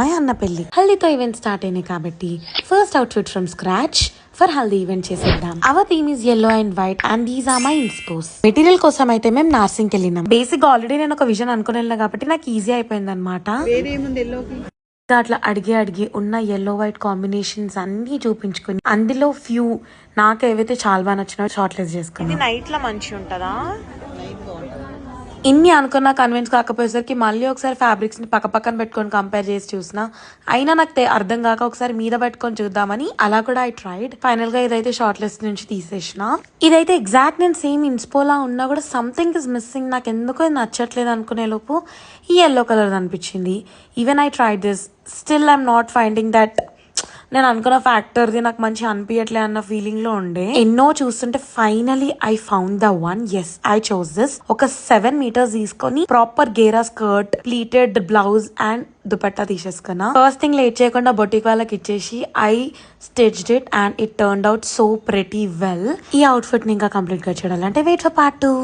My అన్న పెళ్లి. హల్దీతో event start అయినాయి కాబట్టి first outfit from scratch for haldi event చేసేద్దాం. Our theme is yellow and white and these are my inspos. Material కోసం అయితే మేము నార్సింగ్కి వెళ్ళినాం. బేసిక్ ఆల్రెడీ నేను ఒక విజన్ అనుకుని వెళ్ళినా కాబట్టి నాకు ఈజీ అయిపోయింది అనమాట. అట్లా అడిగి ఉన్న yellow white కాంబినేషన్స్ అన్ని చూపించుకుని అందులో ఫ్యూ నాకు ఏవైతే చాలా బాగా నచ్చినాయో షార్ట్ లిస్ట్ చేసుకుని. ఇది నైట్ లో మంచిగా ఉంటుందా? ఇన్ని అనుకున్నా కన్విన్స్ కాకపోయేసరికి మళ్ళీ ఒకసారి ఫ్యాబ్రిక్స్ ని పక్కన పెట్టుకొని కంపేర్ చేసి చూసిన, అయినా నాకు అర్థం కాక ఒకసారి మీద పెట్టుకొని చూద్దామని అలా కూడా ఐ ట్రైడ్. ఫైనల్ గా ఇదైతే షార్ట్ లిస్ట్ నుంచి తీసేసిన. ఇదైతే ఎగ్జాక్ట్ నేను సేమ్ ఇన్స్పోలా ఉన్నా కూడా సంథింగ్ ఇస్ మిస్సింగ్, నాకు ఎందుకో నచ్చట్లేదు అనుకునే లోపు ఈ ఎల్లో కలర్ అనిపించింది. Even I tried this, still I'm not finding that నేను అనుకున్న ఫ్యాక్టర్ది నాకు మంచి అనిపించట్లే అన్న ఫీలింగ్ లో ఉండే. ఎన్నో చూస్తుంటే finally I found the one. Yes, I chose this. ఒక 7 meters తీసుకొని proper ghera skirt, pleated blouse and dupatta తీసేసుకున్నా. ఫస్ట్ థింగ్ లేట్ చేయకుండా బొటిక్ వాళ్ళకి ఇచ్చేసి I stitched it and it turned out so pretty well. ఈ అవుట్ఫిట్ ని ఇంకా కంప్లీట్ గా చూడాలంటే వెయిట్ ఫర్ పార్ట్ 2.